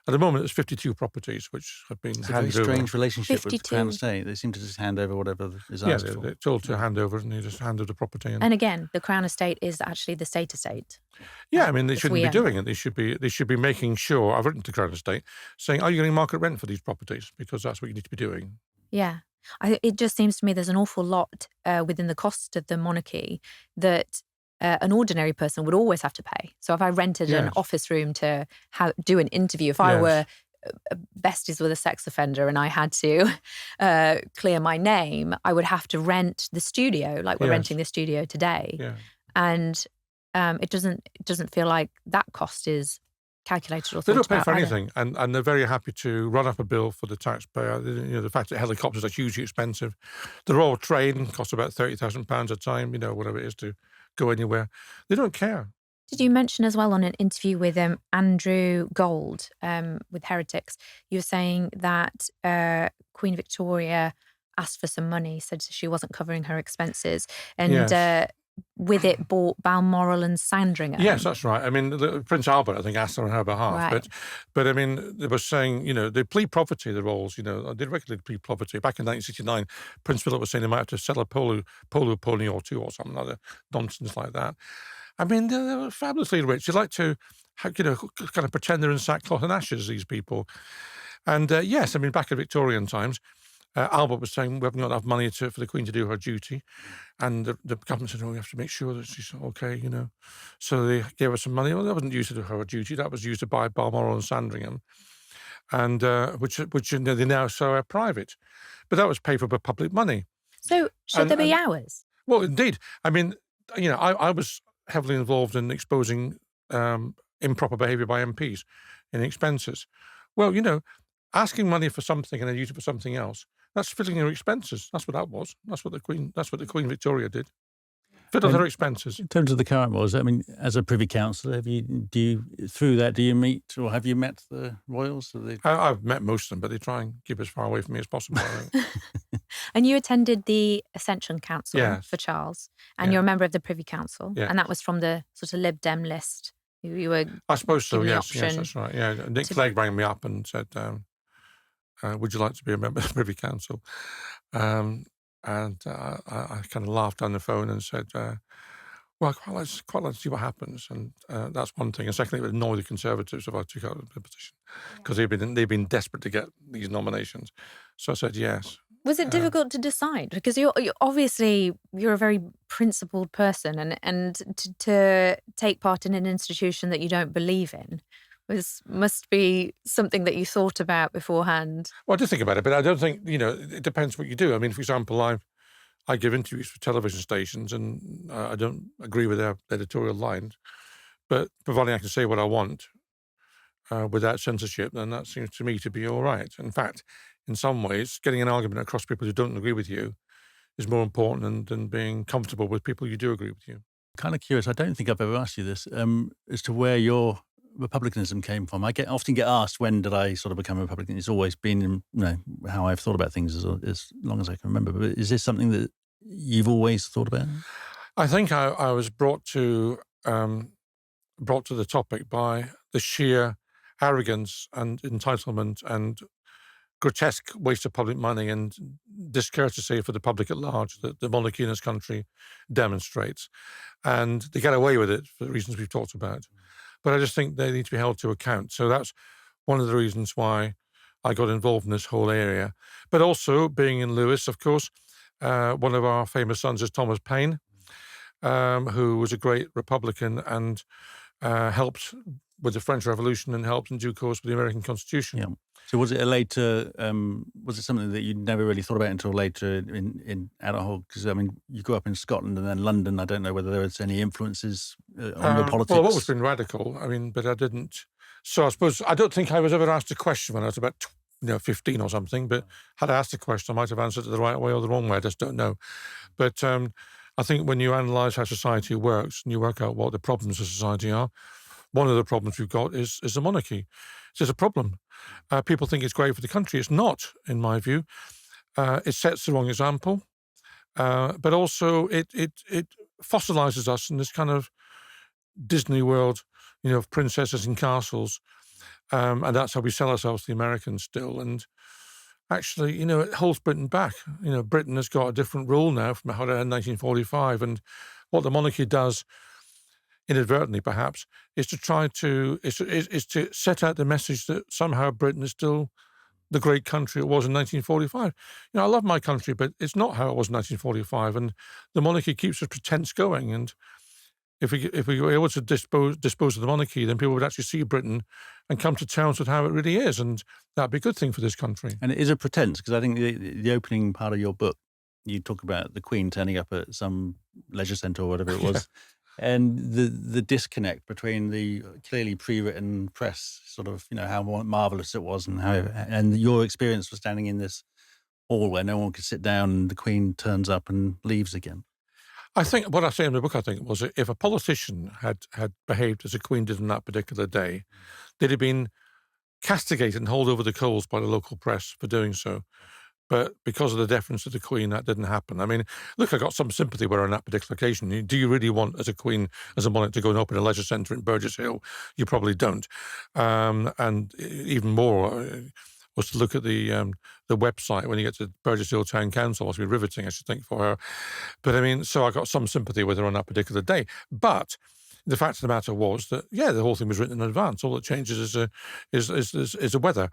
At the moment, there's 52 properties which have been handed over. It's a very strange relationship 52. with the Crown Estate. They seem to just hand over whatever is asked for. Yeah, they're told to hand over, and they just hand over the property. And again, the Crown Estate is actually the state estate. Yeah, I mean, they shouldn't be doing it. They should be making sure. I've written to the Crown Estate saying, "Are you getting market rent for these properties? Because that's what you need to be doing." Yeah. It just seems to me there's an awful lot within the cost of the monarchy that an ordinary person would always have to pay. So if I rented an office room to do an interview, if I were besties with a sex offender and I had to clear my name, I would have to rent the studio, like we're renting the studio today. Yeah. And it doesn't feel like that cost is calculated or thought They don't pay about for either. anything, and they're very happy to run up a bill for the taxpayer. The fact that helicopters are hugely expensive. The Royal Train costs about £30,000 a time, whatever it is to go anywhere. They don't care. Did you mention as well on an interview with Andrew Gold with Heretics, you were saying that Queen Victoria asked for some money, said she wasn't covering her expenses, and with it bought Balmoral and Sandringham. Yes, that's right. I mean, Prince Albert, I think, asked on her behalf. Right. But I mean, they were saying, they plead poverty, the royals, they regularly plead poverty. Back in 1969, Prince Philip was saying they might have to sell a polo pony or two or something other nonsense like that. I mean, they were fabulously rich. They like to, kind of pretend they're in sackcloth and ashes, these people. And yes, I mean, back in Victorian times, Albert was saying we haven't got enough money for the Queen to do her duty. And the government said, we have to make sure that she's okay, So they gave her some money. Well, that wasn't used to do her duty. That was used to buy Balmoral and Sandringham, and which they now sell are private. But that was paid for by public money. So should there be hours? Well, indeed. I mean, I was heavily involved in exposing improper behaviour by MPs in expenses. Well, asking money for something and then using it for something else, that's filling your expenses. That's what that was. That's what the Queen Victoria did. Fiddled her expenses. In terms of the current wars, I mean, as a Privy Councillor, do you meet or have you met the royals? I've met most of them, but they try and keep as far away from me as possible. And you attended the Ascension Council Yes. for Charles, and you're a member of the Privy Council, Yes. and that was from the sort of Lib Dem list. You were, I suppose so. given the Yes, option that's right. Yeah, Nick Clegg rang me up and said, "Would you like to be a member of the Privy Council?" And I kind of laughed on the phone and said, "Well, I'd quite like to see what happens." And that's one thing. And secondly, it would annoy the Conservatives if I took out the position, because they've been desperate to get these nominations. So I said yes. Was it difficult to decide? Because you're obviously a very principled person, and to take part in an institution that you don't believe in must be something that you thought about beforehand. Well, I did think about it, but I don't think, it depends what you do. I mean, for example, I give interviews for television stations, and I don't agree with their editorial lines, but providing I can say what I want without censorship, then that seems to me to be all right. In fact, in some ways, getting an argument across people who don't agree with you is more important than being comfortable with people who do agree with you. Kind of curious. I don't think I've ever asked you this as to where your republicanism came from. I often get asked, when did I sort of become a Republican? It's always been, how I've thought about things as long as I can remember. But is this something that you've always thought about? I think I was brought to the topic by the sheer arrogance and entitlement and grotesque waste of public money and discourtesy for the public at large that the monarchy in this country demonstrates. And they get away with it for the reasons we've talked about. But I just think they need to be held to account. So that's one of the reasons why I got involved in this whole area. But also, being in Lewis, of course, one of our famous sons is Thomas Paine, who was a great Republican and helped with the French Revolution and helped in due course with the American Constitution. Yeah. So was it was it something that you never really thought about until later in adulthood? Because, I mean, you grew up in Scotland and then London. I don't know whether there was any influences on your politics. Well, I've always been radical. I mean, but I didn't. So I don't think I was ever asked a question when I was about 15 or something, but had I asked a question, I might have answered it the right way or the wrong way. I just don't know. But I think when you analyse how society works and you work out what the problems of society are, one of the problems we've got is the monarchy. It's a problem. People think it's great for the country. It's not, in my view. It sets the wrong example, but also it fossilises us in this kind of Disney world, of princesses and castles, and that's how we sell ourselves to the Americans still. And actually, it holds Britain back. Britain has got a different rule now from how it had in 1945, and what the monarchy does, inadvertently perhaps, is to try to set out the message that somehow Britain is still the great country it was in 1945. I love my country, but it's not how it was in 1945, and the monarchy keeps the pretense going. And if we were able to dispose of the monarchy, then people would actually see Britain and come to terms with how it really is, and that'd be a good thing for this country. And it is a pretense, because I think the opening part of your book, you talk about the Queen turning up at some leisure centre or whatever it was, and the disconnect between the clearly pre-written press, sort of, how marvellous it was, and your experience was standing in this hall where no one could sit down, and the Queen turns up and leaves again. I think what I say in the book, was that if a politician had behaved as a Queen did on that particular day, they'd have been castigated and hauled over the coals by the local press for doing so. But because of the deference to the Queen, that didn't happen. I mean, look, I got some sympathy with her on that particular occasion. Do you really want, as a Queen, as a monarch, to go and open a leisure centre in Burgess Hill? You probably don't. And even more was to look at the website when you get to Burgess Hill Town Council. Must be riveting, I should think, for her. But I mean, so I got some sympathy with her on that particular day. But the fact of the matter was that, the whole thing was written in advance. All that changes is the weather,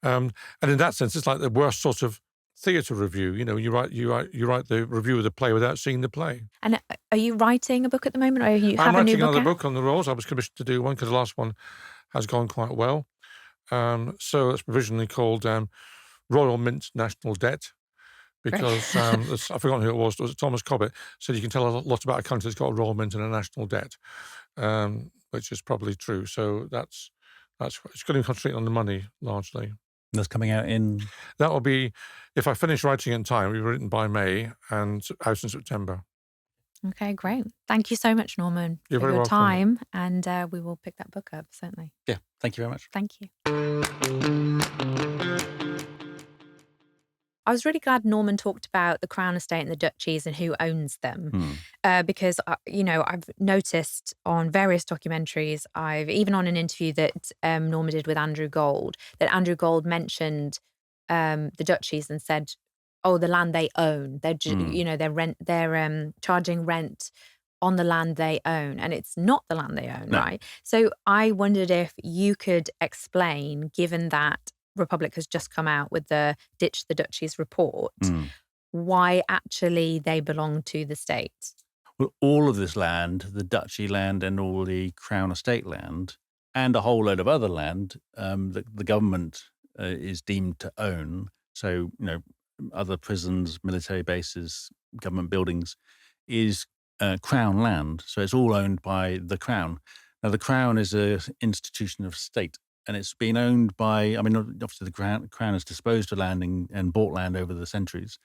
and in that sense, it's like the worst sort of theatre review. You write the review of the play without seeing the play. And are you writing a book at the moment, or you have I'm a new writing book another out? book on the royals. I was commissioned to do one because the last one has gone quite well. So it's provisionally called Royal Mint National Debt, because I've forgotten who it was. Was it Thomas Cobbett? Said you can tell a lot about a country that's got a royal mint and a national debt, which is probably true. So that's it's going to concentrate on the money largely. That's coming out in... That will be, if I finish writing in time, it'll be written by May and out in September. Okay, great. Thank you so much, Norman, You're for very your welcome. time. And we will pick that book up, certainly. Yeah, thank you very much. Thank you. I was really glad Norman talked about the Crown Estate and the duchies and who owns them, because, I've noticed on various documentaries, even on an interview that Norman did with Andrew Gold, that Andrew Gold mentioned the duchies and said, oh, the land they own. They're charging rent on the land they own, and it's not the land they own, No. right? So I wondered if you could explain, given that Republic has just come out with the Ditch the Duchies report, why actually they belong to the state. Well, all of this land, the duchy land and all the Crown Estate land, and a whole load of other land that the government is deemed to own, so, other prisons, military bases, government buildings, is Crown land. So it's all owned by the Crown. Now, the Crown is an institution of state. And it's been owned by, obviously the Crown has disposed of land and bought land over the centuries.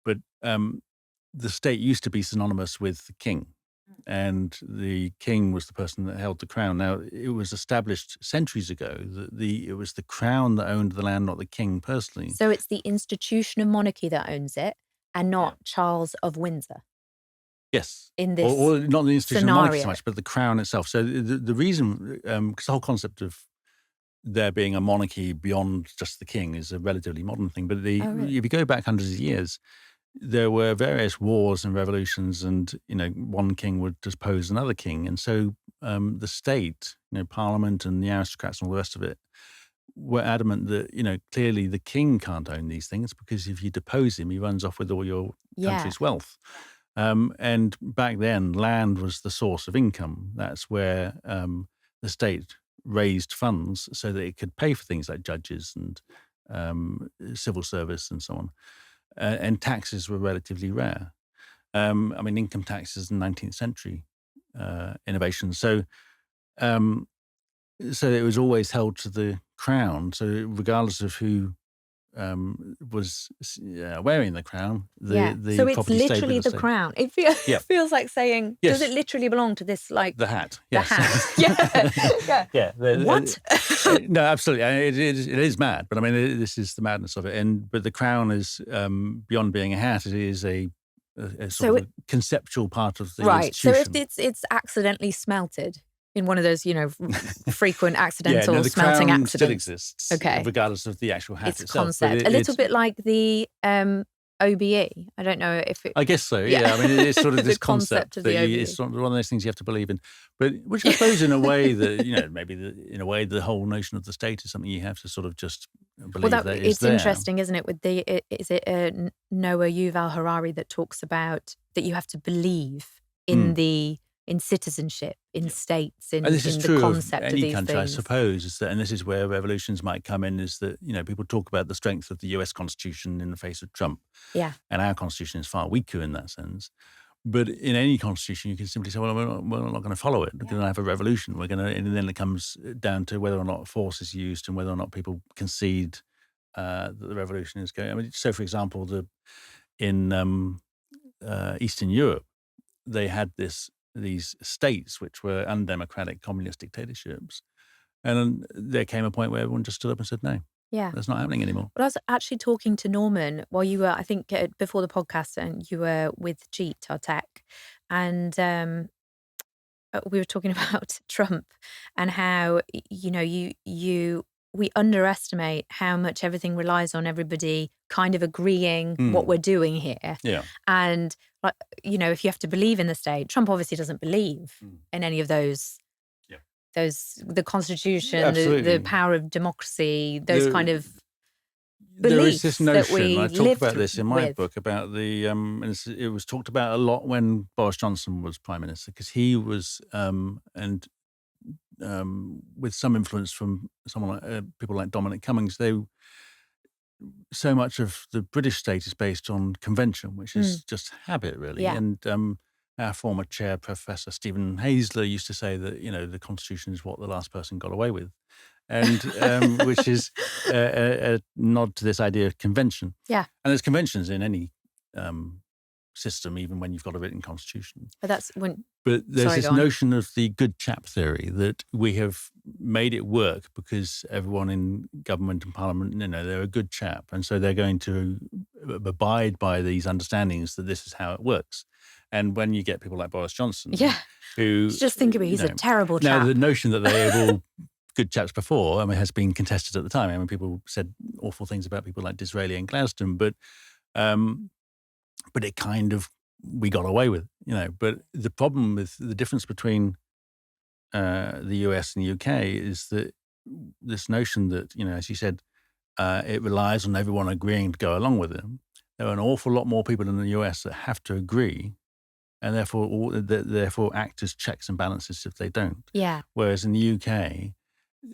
But the state used to be synonymous with the king. And the king was the person that held the crown. Now, it was established centuries ago that it was the crown that owned the land, not the king personally. So it's the institution of monarchy that owns it and not Charles of Windsor. Yes. In this or not the institution scenario. of monarchy so much, but the crown itself. So the reason, because the whole concept of there being a monarchy beyond just the king is a relatively modern thing. But if you go back hundreds of years, there were various wars and revolutions, and one king would depose another king, and so the state, Parliament and the aristocrats and all the rest of it, were adamant that clearly the king can't own these things, because if you depose him, he runs off with all your country's wealth. And back then, land was the source of income. That's where the state raised funds so that it could pay for things like judges and civil service and so on. And taxes were relatively rare. Income taxes in 19th century innovation. So it was always held to the crown. So regardless of who was wearing the crown, the so it's property stayed literally with the state. crown. It feels like saying, Yes. does it literally belong to this, like The hat. the Yes. hat? Yeah. What? No, absolutely. It is mad, but this is the madness of it. But the crown is beyond being a hat. It is a sort of conceptual part of the institution. So if it's accidentally smelted in one of those, frequent accidental the smelting crown accidents, still exists, regardless of the actual hat it's itself. concept. A little bit like the OBE. I don't know if it... I guess so, yeah. It's sort of this The concept of the that OBE. it's sort of one of those things you have to believe in. But which I suppose in a way that, maybe in a way the whole notion of the state is something you have to sort of just believe that is it's there. interesting, isn't it? With is it Noah Yuval Harari that talks about that you have to believe in citizenship, in states, in and this is the true concept of of any these country, things. I suppose, is that, and this is where revolutions might come in, is that, people talk about the strength of the US Constitution in the face of Trump. Yeah. And our Constitution is far weaker in that sense. But in any constitution, you can simply say, well, we're not going to follow it. We're going to have a revolution. And then it comes down to whether or not force is used and whether or not people concede that the revolution is going. So, for example, in Eastern Europe, they had these states which were undemocratic communist dictatorships. And there came a point where everyone just stood up and said, no, that's not happening anymore. Well, I was actually talking to Norman while you were, I think, before the podcast, and you were with Jeet, our tech, and we were talking about Trump and how, we underestimate how much everything relies on everybody kind of agreeing what we're doing here. Yeah. And, if you have to believe in the state, Trump obviously doesn't believe in any of those, the Constitution, the power of democracy, those kind of beliefs. There is this notion, that we I talked about this in my book, about and it was talked about a lot when Boris Johnson was Prime Minister, because he was, with some influence from someone like people like Dominic Cummings, so much of the British state is based on convention, which is just habit, really. Yeah. And our former chair, Professor Stephen Haysler, used to say that, the Constitution is what the last person got away with. And which is a nod to this idea of convention. Yeah. And there's conventions in any system, even when you've got a written constitution. But that's when... But there's Sorry, this go on. notion of the good chap theory that we have made it work because everyone in government and parliament, they're a good chap. And so they're going to abide by these understandings that this is how it works. And when you get people like Boris Johnson, who... Just think of it, he's a terrible chap. Now, the notion that they have all good chaps before, has been contested at the time. People said awful things about people like Disraeli and Gladstone, but it kind of, we got away with, But the problem with the difference between the US and the UK is that this notion that, as you said, it relies on everyone agreeing to go along with it. There are an awful lot more people in the US that have to agree, and therefore act as checks and balances if they don't. Yeah. Whereas in the UK,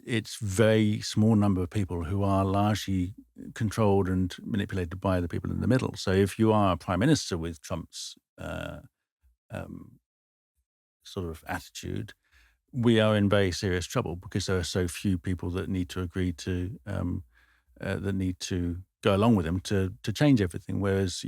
it's very small number of people who are largely controlled and manipulated by the people in the middle. So if you are a prime minister with Trump's sort of attitude, we are in very serious trouble because there are so few people that need to agree to, that need to go along with him to change everything. Whereas,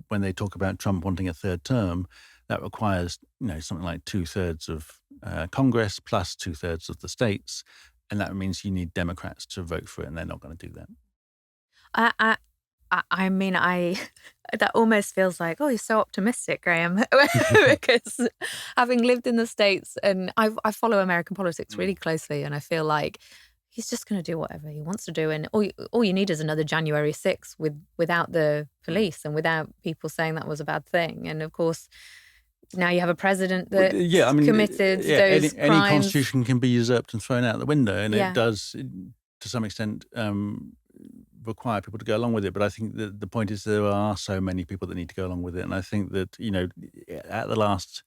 when they talk about Trump wanting a third term, that requires, something like 2/3 of Congress plus 2/3 of the states. And that means you need Democrats to vote for it, and they're not going to do that. That almost feels like, oh, you're so optimistic, Graham, because having lived in the States, and I follow American politics really closely, and I feel like he's just going to do whatever he wants to do, and all you need is another January 6th without the police and without people saying that was a bad thing. And of course, now you have a president that committed those crimes. Any constitution can be usurped and thrown out the window, and it does, to some extent, require people to go along with it. But I think that the point is there are so many people that need to go along with it. And I think that, at the last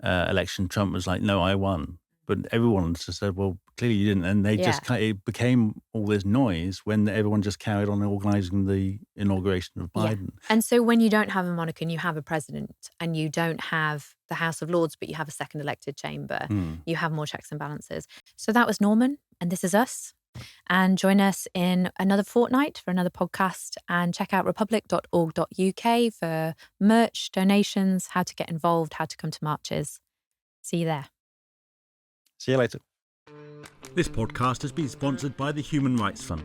election, Trump was like, no, I won. But everyone just said, well, clearly you didn't. And it became all this noise when everyone just carried on organising the inauguration of Biden. Yeah. And so when you don't have a monarchy and you have a president and you don't have the House of Lords, but you have a second elected chamber, you have more checks and balances. So that was Norman, and this is us. And join us in another fortnight for another podcast, and check out republic.org.uk for merch, donations, how to get involved, how to come to marches. See you there. See you later. This podcast has been sponsored by the Human Rights Fund.